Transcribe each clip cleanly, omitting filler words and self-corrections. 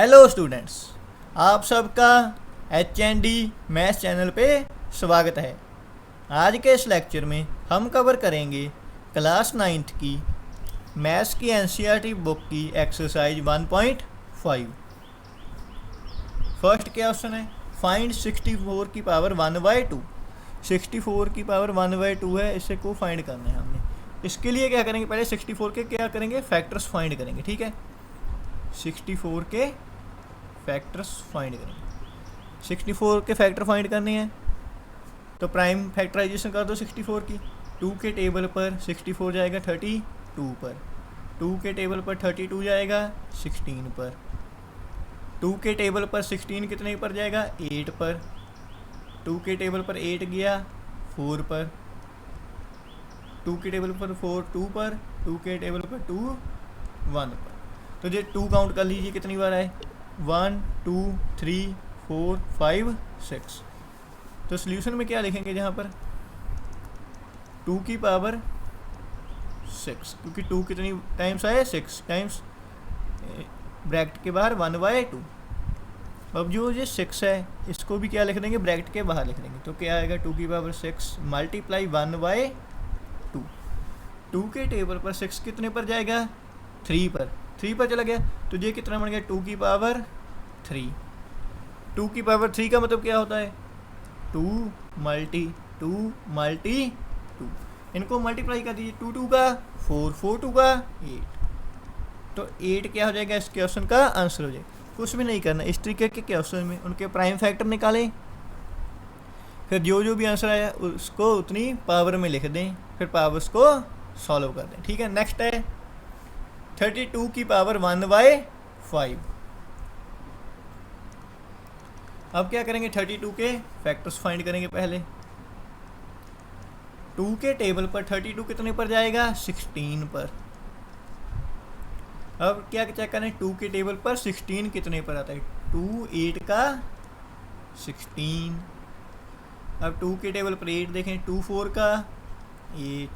Hello students, आप सबका HND maths channel पे स्वागत है। आज के इस लेक्चर में हम कवर करेंगे क्लास 9th की मैथ्स की NCERT बुक की एक्सरसाइज 1.5। फर्स्ट क्वेश्चन है फाइंड 64 की पावर 1/2। 64 की पावर 1/2 है, इसे को फाइंड करना है हमने। इसके लिए क्या करेंगे, पहले 64 के क्या करेंगे, फैक्टर्स फाइंड करेंगे। ठीक है, 64 के फैक्टर्स फाइंड करेंगे। 64 के फैक्टर फाइंड करने हैं तो प्राइम फैक्टराइजेशन कर दो 64 की। 2 के टेबल पर 64 जाएगा 32 पर, 2 के टेबल पर 32 जाएगा 16 पर, 2 के टेबल पर 16 कितने पर जाएगा 8 पर, 2 के टेबल पर 8 गया 4 पर, 2 के टेबल पर 4 2 पर, 2 के टेबल पर 2 1 पर। तो ये 2 काउंट कर लीजिए कितनी बार आए, 1 2 3 4 5 6। तो सॉल्यूशन में क्या लिखेंगे, जहाँ पर 2 की पावर 6, क्योंकि 2 कितनी टाइम्स आए 6 टाइम्स, ब्रैकेट के बाहर 1/2। अब जो ये 6 है इसको भी क्या लिख देंगे, ब्रैकेट के बाहर लिख देंगे। तो क्या आएगा 2 की पावर 6 मल्टीप्लाई 1/2। 2 के टेबल पर 6 कितने पर जाएगा 3 पर, 3 पर चला गया। तो ये कितना बन गया 2 की पावर 3। 2 की पावर 3 का मतलब क्या होता है 2 मल्टी 2। इनको मल्टीप्लाई कर दीजिए, 2 2 का 4 4 2 का 8। तो 8 क्या हो जाएगा, इस क्वेश्चन का आंसर हो जाएगा। कुछ भी नहीं करना, इस तरीके के क्वेश्चन में उनके प्राइम फैक्टर निकालें, फिर जो भी आंसर आया उसको उतनी पावर में लिख दें, फिर पावर्स को सॉल्व कर दें। ठीक है, नेक्स्ट है 32 की पावर 1/5। अब क्या करेंगे, 32 के फैक्टर्स फाइंड करेंगे। पहले 2 के टेबल पर 32 कितने पर जाएगा 16 पर। अब क्या चेक करें, 2 के टेबल पर 16 कितने पर आता है, 2 8 का 16। अब 2 के टेबल पर 8 देखें, 2 4 का 8,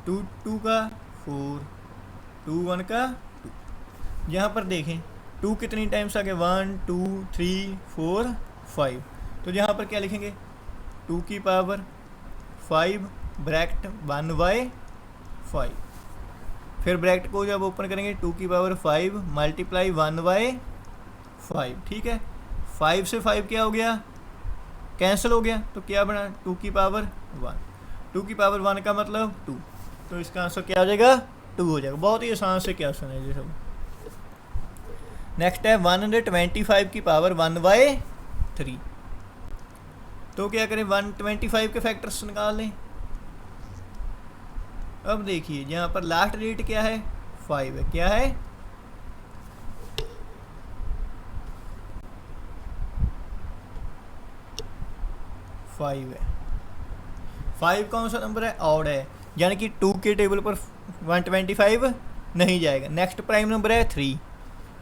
2 2 का 4, 2 1 का 2। यहाँ पर देखें 2 कितनी टाइम्स आ गए, 1 2 3 4 5। तो यहाँ पर क्या लिखेंगे, 2 की पावर 5 ब्रैकेट 1/5। फिर ब्रैकेट को जब ओपन करेंगे 2 की पावर 5 मल्टीप्लाई 1/5। ठीक है, 5 से 5 क्या हो गया, कैंसिल हो गया। तो क्या बना 2 की पावर 1। 2 की पावर 1 का मतलब 2। तो इसका आंसर क्या हो जाएगा 2 हो जाएगा। बहुत ही आसान से क्वेश्चन है ये सब। नेक्स्ट है 125 की पावर 1/3। तो क्या करें, 125 के फैक्टर्स निकाल लें। अब देखिए यहाँ पर लास्ट रेट क्या है 5 है, क्या है 5 है। 5 कौन सा नंबर है, ऑड है, यानी कि 2 के टेबल पर 125 नहीं जाएगा। नेक्स्ट प्राइम नंबर है 3।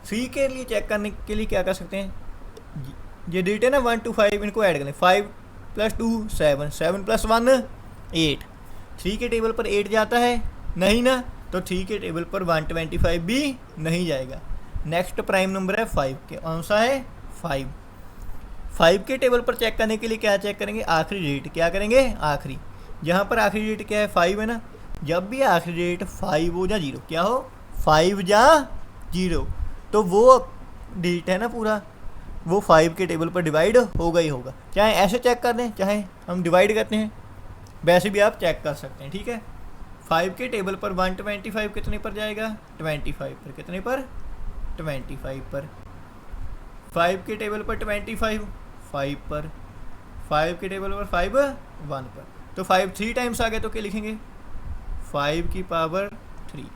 3 के लिए चेक करने के लिए क्या कर सकते हैं, ये डेट है ना 1 to 5, इनको ऐड करें। 5 + 2 7, 7 + 1 8। 3 के टेबल पर 8 जाता है नहीं ना, तो 3 के टेबल पर 125 भी नहीं जाएगा। नेक्स्ट प्राइम नंबर है 5, के कौन सा है 5। 5 के टेबल पर चेक करने के लिए क्या चेक करेंगे, आखिरी रेट क्या करेंगे, आखिरी। यहाँ पर आखिरी रेट क्या है 5 है ना, जब भी आखिरी रेट 5 हो या 0, क्या हो 5 या 0, तो वो डिजिट है ना पूरा, वो 5 के टेबल पर डिवाइड होगा ही होगा। चाहे ऐसे चेक कर दें, चाहे हम डिवाइड करते हैं, वैसे भी आप चेक कर सकते हैं। ठीक है, 5 के टेबल पर 125 कितने पर जाएगा 25 पर, कितने पर 25 पर। 5 के टेबल पर 25 5 पर, 5 के टेबल पर 5 1 पर। तो 5 3 टाइम्स आ गए, तो क्या लिखेंगे 5 की पावर 3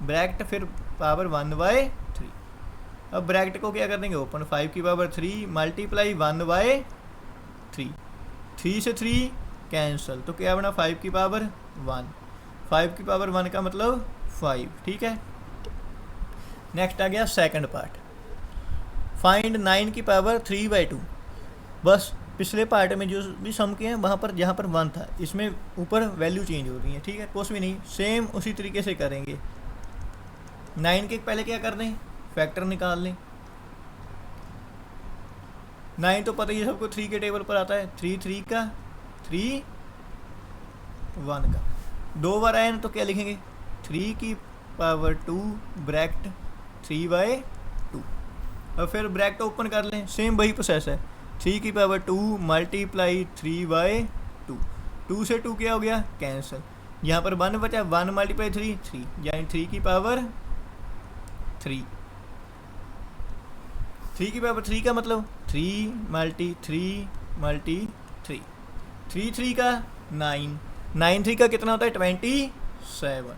ब्रैकेट फिर पावर 1/3। अब ब्रैकेट को क्या कर देंगे ओपन, 5 की पावर 3 मल्टीप्लाई 1/3। 3 से 3 कैंसिल, तो क्या बना 5 की पावर 1। 5 की पावर 1 का मतलब 5। ठीक है, नेक्स्ट आ गया सेकंड पार्ट, फाइंड 9 की पावर 3/2। बस पिछले पार्ट में जो भी सम किए हैं वहाँ पर जहाँ पर 1 था, इसमें ऊपर वैल्यू चेंज हो रही है। ठीक है, कुछ भी नहीं, सेम उसी तरीके से करेंगे। 9 के पहले क्या कर दें फैक्टर निकाल लें। 9 तो पता ही है सबको, 3 के टेबल पर आता है, 3 3 का 3 1 का 2 बार आए तो क्या लिखेंगे 3 की पावर 2 ब्रैकेट 3/2 और फिर ब्रैकेट ओपन कर लें, सेम वही प्रोसेस है, 3 की पावर 2 मल्टीप्लाई 3/2, 2 से 2 क्या हो गया कैंसिल, यहाँ पर 1 बचा, 1 मल्टीप्लाई 3 3, यानी 3 की पावर 3, 3 की पावर 3 का मतलब 3 मल्टी 3 3 का 9, 9 3 का कितना होता है 27,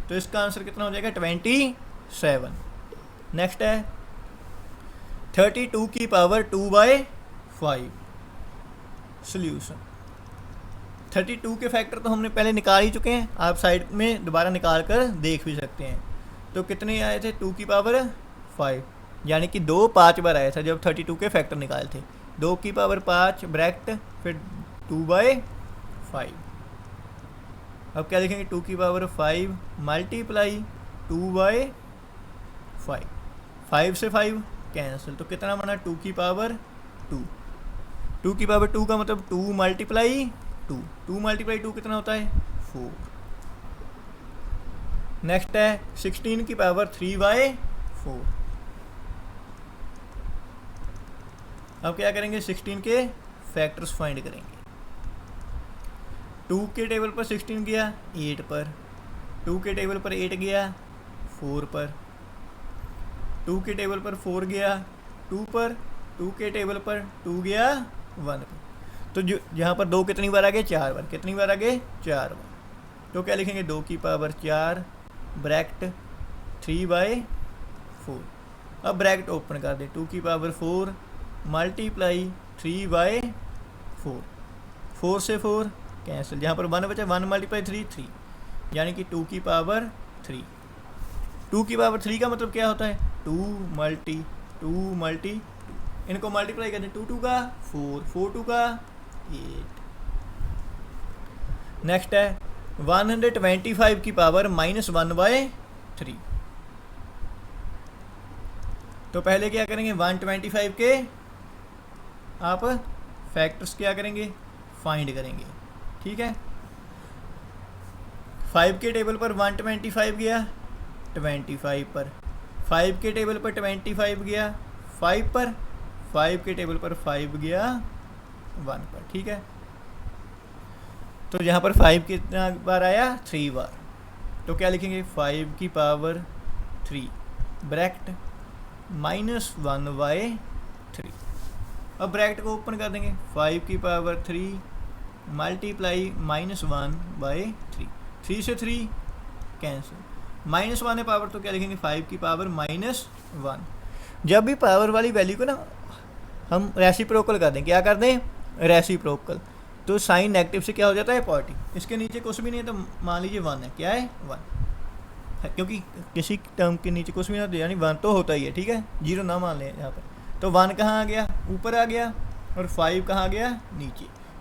तो इसका आंसर कितना हो जाएगा 27। नेक्स्ट है 32 की पावर 2/5, सोल्यूशन। 32 के फैक्टर तो हमने पहले निकाल ही चुके हैं, आप साइड में दोबारा निकाल कर देख भी सकते हैं। तो कितने आए थे 2 की पावर 5, यानी कि 2 5 बार आया था जब 32 के फैक्टर निकाले थे, 2 की पावर 5 ब्रैकेट फिर 2/5। अब क्या लिखेंगे 2 की पावर 5 मल्टीप्लाई 2/5, 5 से 5 कैंसिल, तो कितना बना 2 की पावर 2, 2 की पावर 2 का मतलब 2 मल्टीप्लाई 2, 2 मल्टीप्लाई 2 कितना होता है 4। नेक्स्ट है 16 की पावर 3/4। अब क्या करेंगे 16 के फैक्टर्स फाइंड करेंगे। 2 के टेबल पर 16 गया 8 पर, 2 के टेबल पर 8 गया 4 पर, 2 के टेबल पर 4 गया 2 पर, 2 के टेबल पर 2 गया 1 पर, तो जो यहाँ पर 2 कितनी बार आ गए 4 बार, कितनी बार आ गए 4 बार, तो क्या लिखेंगे 2 की पावर 4 ब्रैकेट 3/4। अब ब्रैकेट ओपन कर दे, 2 की पावर 4 मल्टीप्लाई 3/4, 4 से 4 कैंसिल, यहाँ पर 1 बचा, 1 मल्टीप्लाई 3 3, यानी कि 2 की पावर 3। 2 की पावर 3 का मतलब क्या होता है 2 मल्टी 2, इनको मल्टीप्लाई करते 2 2 का 4, 4 2 का 8। नेक्स्ट है 125 की पावर -1/3। तो पहले क्या करेंगे 125 के आप फैक्टर्स क्या करेंगे फाइंड करेंगे, ठीक है। 5 के टेबल पर 125 गया 25 पर, 5 के टेबल पर 25 गया 5 पर, 5 के टेबल पर 5 गया 1 पर, ठीक है। तो यहाँ पर 5 कितना बार आया 3 बार, तो क्या लिखेंगे 5 की पावर 3 ब्रैकेट -1/3। अब ब्रैकेट को ओपन कर देंगे, 5 की पावर 3 मल्टीप्लाई -1/3, 3 से 3 कैंसिल, -1 है पावर, तो क्या लिखेंगे 5 की पावर -1। जब भी पावर वाली वैल्यू को ना हम रेसिप्रोकल कर दें, क्या कर दें रेसिप्रोकल, तो साइन नेगेटिव से क्या हो जाता है पॉजिटिव, इसके नीचे कुछ भी नहीं है तो मान लीजिए 1 है, क्या है 1 है, क्योंकि किसी टर्म के नीचे कुछ भी ना, यानी 1 तो होता ही है, ठीक है, 0 ना मान लें यहाँ पर। तो 1 कहाँ आ गया ऊपर आ गया, और 5 कहाँ आ गया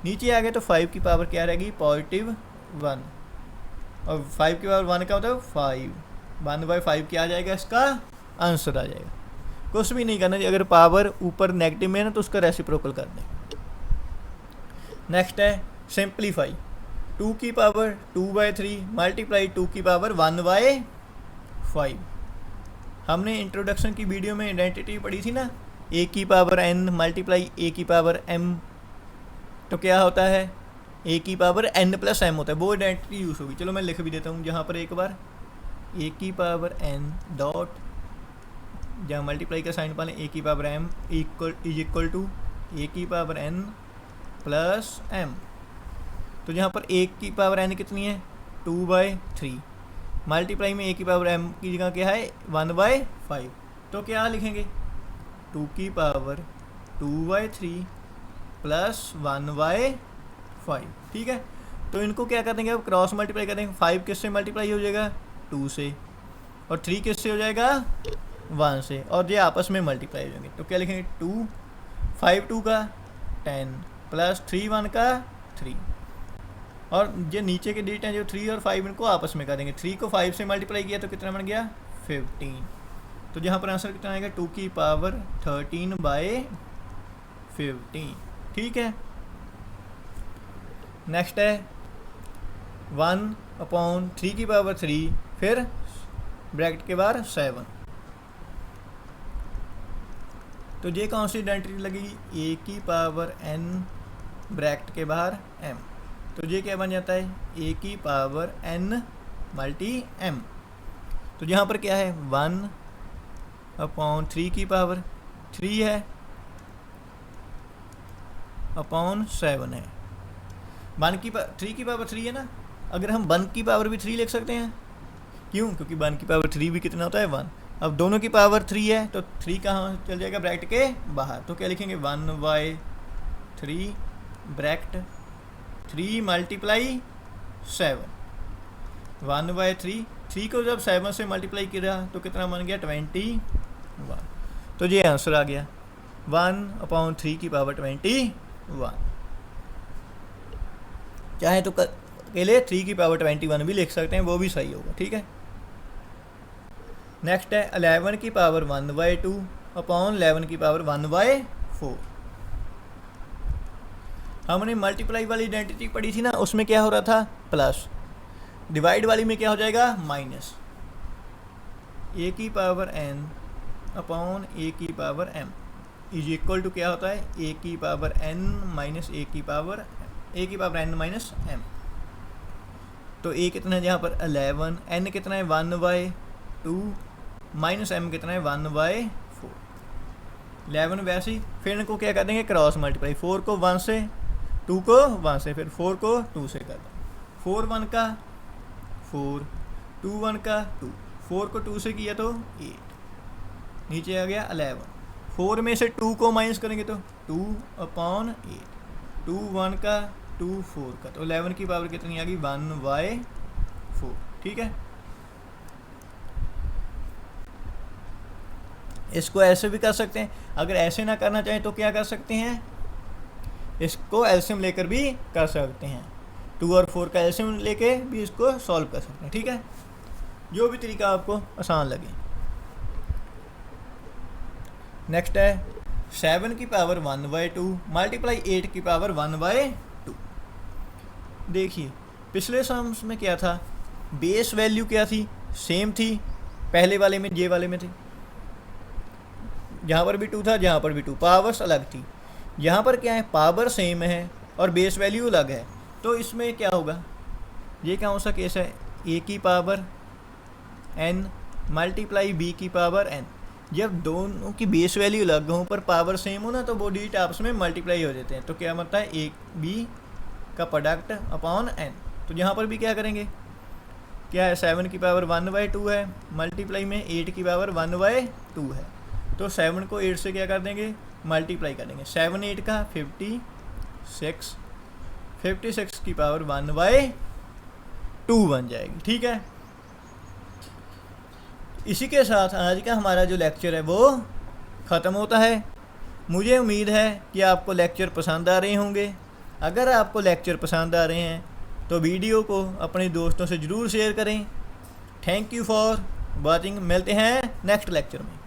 नीचे आ गया, तो 5 की पावर क्या रहेगी +1, और 5 की पावर 1 का मतलब 5, 1/5 क्या आ जाएगा, इसका आंसर आ जाएगा। कुछ भी नहीं करना, अगर पावर ऊपर नेगेटिव में है ना तो उसका रेसिप्रोकल कर दें। नेक्स्ट है सिंप्लीफाई, 2 की पावर 2/3 मल्टीप्लाई 2 की पावर 1/5। हमने इंट्रोडक्शन की वीडियो में आइडेंटिटी पढ़ी थी ना, a की पावर n मल्टीप्लाई a की पावर m, तो क्या होता है a की पावर n प्लस m होता है, वो आइडेंटिटी यूज़ होगी। चलो मैं लिख भी देता हूँ यहाँ पर एक बार, a की पावर n डॉट, जहाँ मल्टीप्लाई का साइन पालें, a की power m equal to a की पावर n प्लस m, तो यहाँ पर a की पावर n कितनी है 2/3, मल्टीप्लाई में a की पावर m की जगह क्या है 1/5, तो क्या लिखेंगे 2 की पावर 2/3 प्लस 1/5, ठीक है। तो इनको क्या कर देंगे अब क्रॉस मल्टीप्लाई कर देंगे, 5 किससे मल्टीप्लाई हो जाएगा 2 से, और 3 किससे हो जाएगा 1 से, और ये आपस में मल्टीप्लाई हो जाएंगे, तो क्या लिखेंगे 2 5 2 का 10 प्लस 3 1 का 3, और ये नीचे के डिजिट हैं जो 3 और 5 इनको आपस में कर देंगे, 3 को 5 से मल्टीप्लाई किया तो कितना बन गया 15, तो यहाँ पर आंसर कितना आएगा 2 की पावर 13/15। ठीक है। नेक्स्ट है 1/3 की पावर 3 फिर ब्रैकेट के बाहर 7। तो ये कौन सी आइडेंटिटी लगेगी, a की पावर n ब्रैकेट के बाहर m। तो ये क्या बन जाता है a की पावर n मल्टी m। तो यहाँ पर क्या है 1/3 की पावर 3 है अपॉन 7 है। 3 की पावर 3 है ना, अगर हम 1 की पावर भी 3 लिख सकते हैं। क्यों? क्योंकि 1 की पावर 3 भी कितना होता है 1। अब दोनों की पावर 3 है तो 3 कहाँ चल जाएगा ब्रैकेट के बाहर। तो क्या लिखेंगे 1/3 ब्रैकेट 3 मल्टीप्लाई 7। 1/3 3 को जब 7 से मल्टीप्लाई किया तो कितना बन गया 21। तो ये आंसर आ गया 1/3 की पावर 21। चाहे तो अकेले 3 की पावर 21 भी लिख सकते हैं, वो भी सही होगा। ठीक है। नेक्स्ट है 11 की पावर 1/2 अपॉन 11 की पावर 1/4। हमने मल्टीप्लाई वाली आइडेंटिटी पढ़ी थी ना, उसमें क्या हो रहा था प्लस, डिवाइड वाली में क्या हो जाएगा माइनस। a की पावर n अपॉन a की power m is equal to क्या होता है a की पावर n माइनस a की पावर n माइनस m। तो a कितना है यहाँ पर 11, n कितना है 1/2 माइनस m कितना है 1/4। 11 वैसे ही, फिर इनको क्या कर देंगे क्रॉस मल्टीप्लाई, 4 को 1 से, 2 को 1 से, फिर 4 को 2 से कर देंगे। 4 1 का 4, 2 1 का 2, 4 को 2 से किया तो 8, नीचे आ गया 11। 4 में से 2 को माइनस करेंगे तो 2/8, 2 1 का 2 4 का, तो 11 की पावर कितनी आ गई 1/4। ठीक है। इसको ऐसे भी कर सकते हैं, अगर ऐसे ना करना चाहें तो क्या कर सकते हैं, इसको एलसीएम लेकर भी कर सकते हैं। 2 और 4 का एलसीएम लेके भी इसको सॉल्व कर सकते हैं। ठीक है, जो भी तरीका आपको आसान लगे। नेक्स्ट है 7 की पावर 1/2 मल्टीप्लाई 8 की पावर 1/2। देखिए पिछले सम्स में क्या था, बेस वैल्यू क्या थी, सेम थी, पहले वाले में ये वाले में थी, जहाँ पर भी 2 था जहाँ पर भी 2, पावर्स अलग थी। यहाँ पर क्या है पावर सेम है और बेस वैल्यू अलग है। तो इसमें क्या होगा, ये कौन सा केस है, a की पावर n मल्टीप्लाई b की पावर n। जब दोनों की बेस वैल्यू अलग हो पर पावर सेम हो ना, तो वो डिजिट आपस में मल्टीप्लाई हो जाते हैं। तो क्या मतलब है a b का प्रोडक्ट अपॉन n। तो यहाँ पर भी क्या करेंगे, क्या है 7 की पावर 1/2 है, मल्टीप्लाई में 8 की पावर 1/2 है। तो 7 को 8 से क्या कर देंगे मल्टीप्लाई कर देंगे, 7 8 का 56, 56 की पावर 1/2 बन जाएगी। ठीक है। इसी के साथ आज का हमारा जो लेक्चर है वो ख़त्म होता है। मुझे उम्मीद है कि आपको लेक्चर पसंद आ रहे होंगे। अगर आपको लेक्चर पसंद आ रहे हैं तो वीडियो को अपने दोस्तों से ज़रूर शेयर करें। Thank you for watching. मिलते हैं नेक्स्ट लेक्चर में।